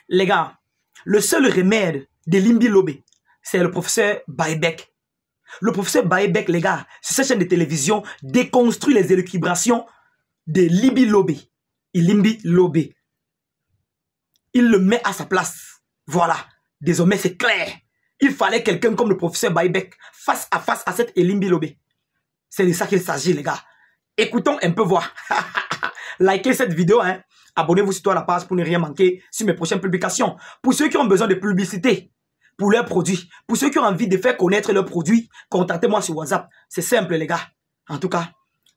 Les gars, le seul remède de Limbi Lobé, c'est le professeur Baïbek. Le professeur Baïbek, les gars, sur cette chaîne de télévision, déconstruit les élucubrations de Limbi Lobé. Limbi Lobé. Il le met à sa place. Voilà. Désormais, c'est clair. Il fallait quelqu'un comme le professeur Baïbek face à cette Limbi Lobé. C'est de ça qu'il s'agit, les gars. Écoutons un peu voir. Likez cette vidéo, hein. Abonnez-vous sur la page pour ne rien manquer sur mes prochaines publications. Pour ceux qui ont besoin de publicité pour leurs produits, pour ceux qui ont envie de faire connaître leurs produits, contactez-moi sur WhatsApp. C'est simple, les gars. En tout cas,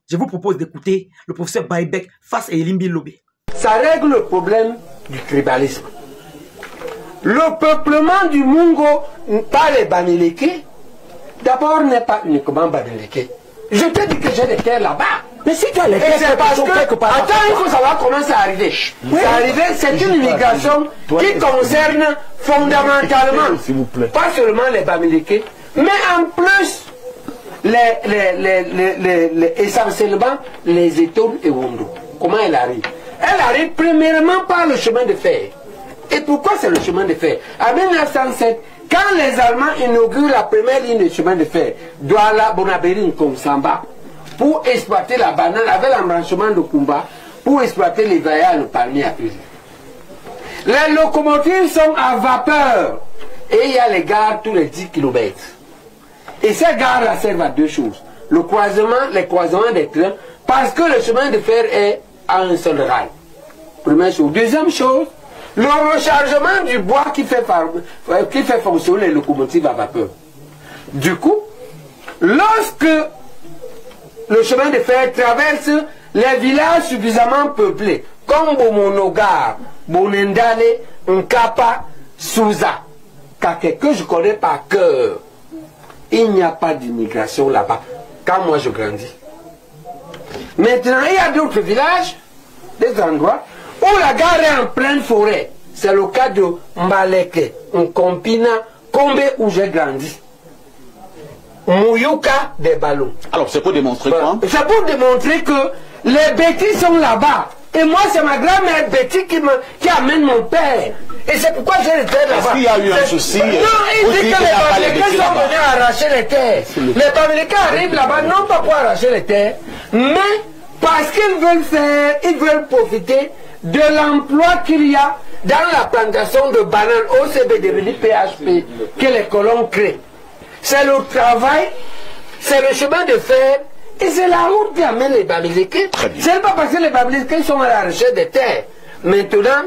je vous propose d'écouter le professeur Baïbek face à Limbi Lobé. Ça règle le problème du tribalisme. Le peuplement du Mungo par les Bamileke, d'abord n'est pas uniquement Bamileke. Je te dis que j'ai des terres là-bas. Mais si tu as les terres quelque part. Attends, il faut savoir comment ça arrivé. Oui. Ça arrivé, c'est une immigration qui concerne fondamentalement, pas seulement les Bamileke, mais en plus, essentiellement les Etones et Wondo. Comment elle arrive? Elle arrive premièrement par le chemin de fer. Et pourquoi c'est le chemin de fer? En 1907, quand les Allemands inaugurent la première ligne de chemin de fer, Douala, Bonabéry, Komsamba, pour exploiter la banane avec l'embranchement de Kumba, pour exploiter les vaillants et le palmier à plusieurs. Les locomotives sont à vapeur et il y a les gares tous les 10 km. Et ces gares-là servent à deux choses. Les croisements des trains, parce que le chemin de fer est à un seul rail. Première chose. Deuxième chose, le rechargement du bois qui fait fonctionner les locomotives à vapeur. Du coup, lorsque le chemin de fer traverse les villages suffisamment peuplés, comme Bomonogar, Bonendale, Nkapa, Souza, que je connais par cœur, il n'y a pas d'immigration là-bas, quand moi je grandis. Maintenant, il y a d'autres villages, des endroits, où la gare est en pleine forêt. C'est le cas de Mbaleke, Nkompina, Kombe, où j'ai grandi. Mouyouka, des ballons. Alors, c'est pour démontrer quoi? C'est pour démontrer que les bêtises sont là-bas. Et moi, c'est ma grand-mère Betty qui amène mon père. Et c'est pourquoi j'ai les terres là-bas. Est-ce qu'il y a eu un souci? Non, il dit que les Bamileke sont venus arracher les terres. Les Bamileke arrivent là-bas, non pas pour arracher les terres, mais parce qu'ils veulent profiter de l'emploi qu'il y a dans la plantation de bananes OCB devenu PHP que les colons créent. C'est le travail, c'est le chemin de fer et c'est la route qui amène les Bamileke. C'est pas parce que les Bamileke sont à la recherche des terres. Maintenant,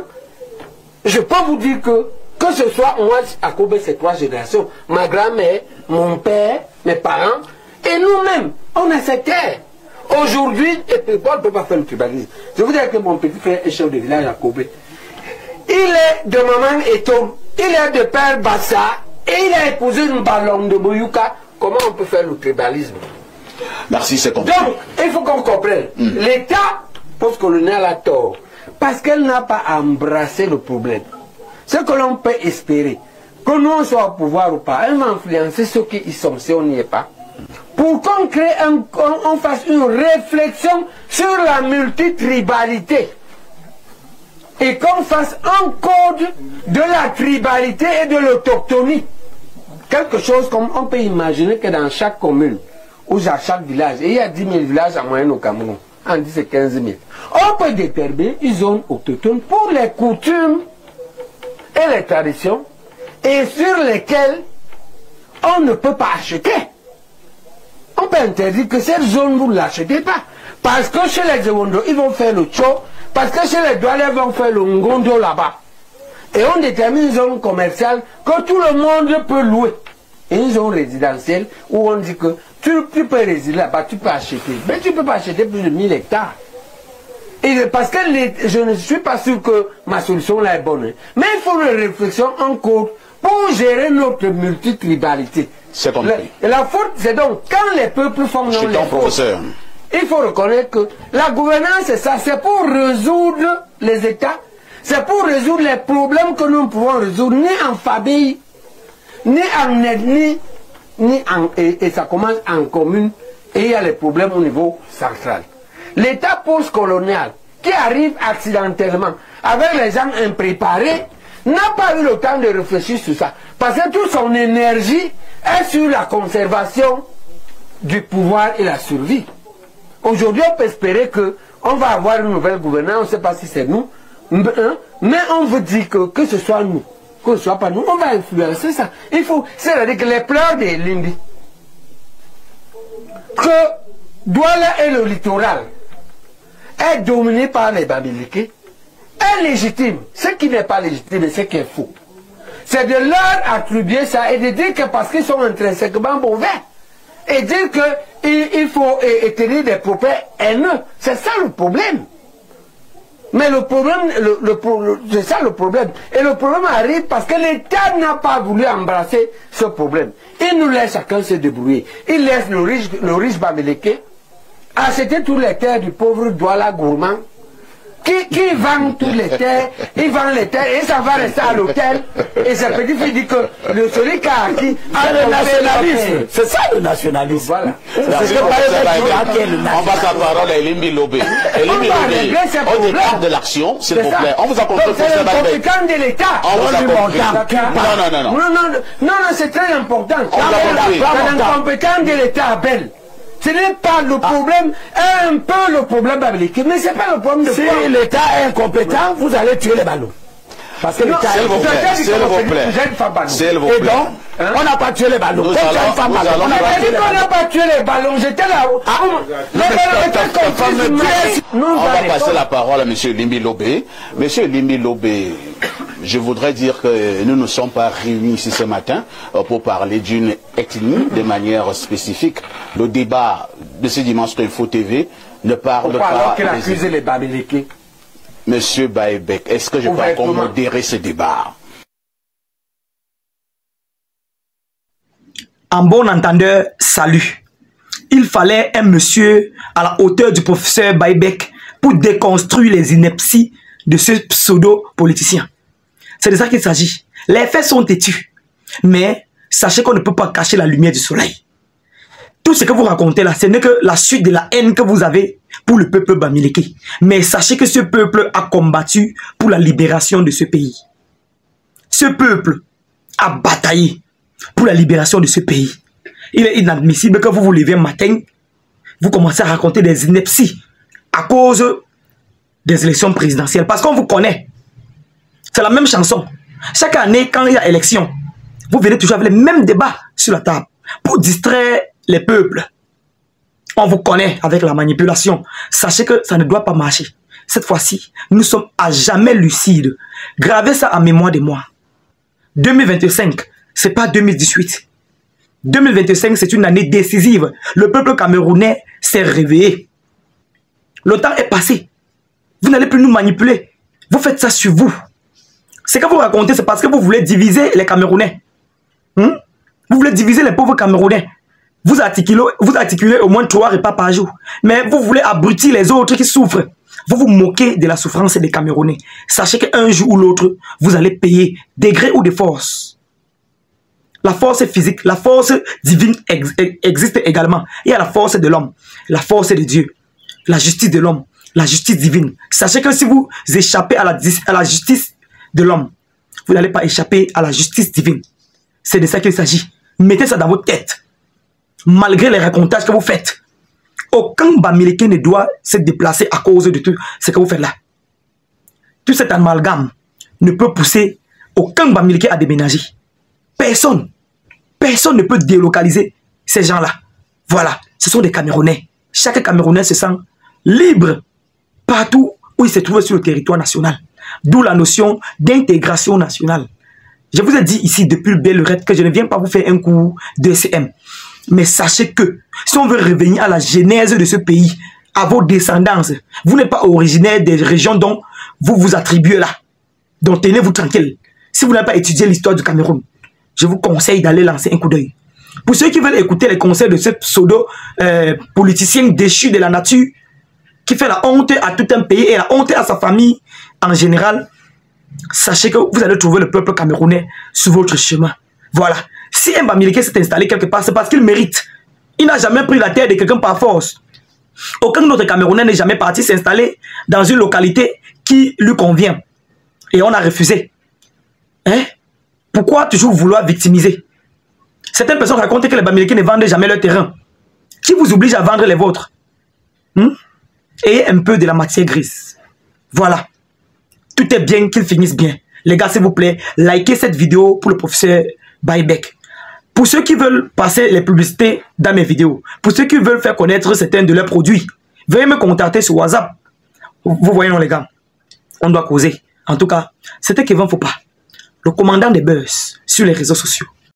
je peux vous dire que ce soit moi, à Kobe, ces trois générations, ma grand-mère, mon père, mes parents, et nous-mêmes, on a ces terres. Aujourd'hui, et Paul ne peut pas faire le tribalisme. Je vous dis que mon petit frère est chef de village à Kobe. Il est de maman Eton, il est de père Bassa, et il a épousé une ballon de Mouyouka. Comment on peut faire le tribalisme? Merci, c'est compris. Donc, il faut qu'on comprenne. L'État postcolonial a tort. Parce qu'elle n'a pas embrassé le problème. Ce que l'on peut espérer, que nous on soit au pouvoir ou pas, elle va influencer ceux qui y sont si on n'y est pas. Pour qu'on crée on fasse une réflexion sur la multitribalité. Et qu'on fasse un code de la tribalité et de l'autochtonie. Quelque chose comme on peut imaginer que dans chaque commune, ou dans chaque village, et il y a 10 000 villages en moyenne au Cameroun, on dit c'est 15 000. On peut déterminer une zone autochtone pour les coutumes et les traditions, et sur lesquelles on ne peut pas acheter. On peut interdire que cette zone, vous ne l'achetez pas. Parce que chez les Ewondo, ils vont faire le Tcho, parce que chez les Douala, ils vont faire le Ngondo là-bas. Et on détermine une zone commerciale que tout le monde peut louer. Et une zone résidentielle où on dit que tu peux résider là-bas, tu peux acheter. Mais tu ne peux pas acheter plus de 1000 hectares. Et parce que je ne suis pas sûr que ma solution là est bonne. Mais il faut une réflexion en cours pour gérer notre multitribalité. C'est compris. La faute, c'est donc quand les peuples font non les fautes. Il faut reconnaître que la gouvernance, c'est ça, c'est pour résoudre les États, c'est pour résoudre les problèmes que nous pouvons résoudre, ni en famille, ni en ethnie, et ça commence en commune, et il y a les problèmes au niveau central. L'État postcolonial, qui arrive accidentellement, avec les gens impréparés, n'a pas eu le temps de réfléchir sur ça. Parce que toute son énergie est sur la conservation du pouvoir et la survie. Aujourd'hui, on peut espérer qu'on va avoir une nouvelle gouvernance, on ne sait pas si c'est nous, mais on veut dire que ce soit nous, que ce soit pas nous, on va influencer ça. Il faut, c'est-à-dire que les pleurs des Limbi, que Douala et le littoral est dominé par les Bamileke, est légitime. Ce qui n'est pas légitime et ce qui est faux, c'est de leur attribuer ça et de dire que parce qu'ils sont intrinsèquement mauvais, et dire qu'il faut tenir des propos haineux. C'est ça le problème. Mais le problème, c'est ça le problème. Et le problème arrive parce que l'État n'a pas voulu embrasser ce problème. Il nous laisse chacun se débrouiller. Il laisse le riche Bamileke acheter toutes les terres du pauvre Douala gourmand qui vend toutes les terres, il vend les terres et ça va rester à l'hôtel. Et sa petite fille dit que celui qui a acquis le nationalisme. C'est ça le nationalisme. Voilà. On passe la parole à Elimbi Lobé. Elimbi Lobé, au départ de l'action, s'il vous plaît, on vous a compris. C'est l'important de l'État. On vous a compris. Non, c'est très important. C'est l'incompétent de l'État appelle. Ce n'est pas le problème, un peu le problème américain, mais ce n'est pas le problème de si l'État est incompétent, vous allez tuer les ballons. Parce que l'État est incompétent. S'il vous plaît. Et donc, on n'a pas tué les ballons. On n'a pas tué les ballons, j'étais là-haut. On va passer la parole à M. Limbi Lobé. M. Limbi Lobé, je voudrais dire que nous ne sommes pas réunis ici ce matin pour parler d'une ethnie de manière spécifique. Le débat de ce dimanche sur Info TV ne parle pas... Alors qu'il accuse les Bamileke. Monsieur Baïbek, est-ce que je peux encore modérer ce débat? En bon entendeur, salut. Il fallait un monsieur à la hauteur du professeur Baïbek pour déconstruire les inepties de ce pseudo-politicien. C'est de ça qu'il s'agit. Les faits sont têtus. Mais sachez qu'on ne peut pas cacher la lumière du soleil. Tout ce que vous racontez là, ce n'est que la suite de la haine que vous avez pour le peuple Bamileke. Mais sachez que ce peuple a combattu pour la libération de ce pays. Ce peuple a bataillé pour la libération de ce pays. Il est inadmissible que vous vous levez un matin, vous commencez à raconter des inepties à cause des élections présidentielles. Parce qu'on vous connaît. C'est la même chanson. Chaque année, quand il y a élection, vous venez toujours avec les mêmes débats sur la table pour distraire les peuples. On vous connaît avec la manipulation. Sachez que ça ne doit pas marcher. Cette fois-ci, nous sommes à jamais lucides. Gravez ça en mémoire de moi. 2025, c'est pas 2018. 2025, c'est une année décisive. Le peuple camerounais s'est réveillé. Le temps est passé. Vous n'allez plus nous manipuler. Vous faites ça sur vous. Ce que vous racontez, c'est parce que vous voulez diviser les Camerounais. Vous voulez diviser les pauvres Camerounais. Vous articulez au moins 3 repas par jour. Mais vous voulez abrutir les autres qui souffrent. Vous vous moquez de la souffrance des Camerounais. Sachez qu'un jour ou l'autre, vous allez payer des gré ou de force. La force physique, la force divine existe également. Il y a la force de l'homme, la force de Dieu, la justice de l'homme, la justice divine. Sachez que si vous échappez à la justice de l'homme, vous n'allez pas échapper à la justice divine. C'est de ça qu'il s'agit. Mettez ça dans votre tête. Malgré les racontages que vous faites, aucun Bamileke ne doit se déplacer à cause de tout ce que vous faites là. Tout cet amalgame ne peut pousser aucun Bamileke à déménager. Personne ne peut délocaliser ces gens-là. Voilà, ce sont des Camerounais. Chaque Camerounais se sent libre partout où il se trouve sur le territoire national. D'où la notion d'intégration nationale. Je vous ai dit ici depuis le Belle-Lurette que je ne viens pas vous faire un cours de CM. Mais sachez que si on veut revenir à la genèse de ce pays, à vos descendances, vous n'êtes pas originaire des régions dont vous vous attribuez là. Donc tenez-vous tranquille. Si vous n'avez pas étudié l'histoire du Cameroun, je vous conseille d'aller lancer un coup d'œil. Pour ceux qui veulent écouter les conseils de ce pseudo-politicien déchu de la nature, qui fait la honte à tout un pays et la honte à sa famille en général, sachez que vous allez trouver le peuple camerounais sur votre chemin. Voilà. Si un Bamileke s'est installé quelque part, c'est parce qu'il mérite. Il n'a jamais pris la terre de quelqu'un par force. Aucun autre Camerounais n'est jamais parti s'installer dans une localité qui lui convient. Et on a refusé. Hein? Pourquoi toujours vouloir victimiser? Certaines personnes racontent que les Bamileke ne vendent jamais leur terrain. Qui vous oblige à vendre les vôtres? Ayez un peu de la matière grise. Voilà. Tout est bien, qu'ils finissent bien. Les gars, s'il vous plaît, likez cette vidéo pour le professeur Baïbek. Pour ceux qui veulent passer les publicités dans mes vidéos, pour ceux qui veulent faire connaître certains de leurs produits, veuillez me contacter sur WhatsApp. Vous voyez, non, les gars, on doit causer. En tout cas, c'était Kevin Fopa, le commandant des buzz sur les réseaux sociaux.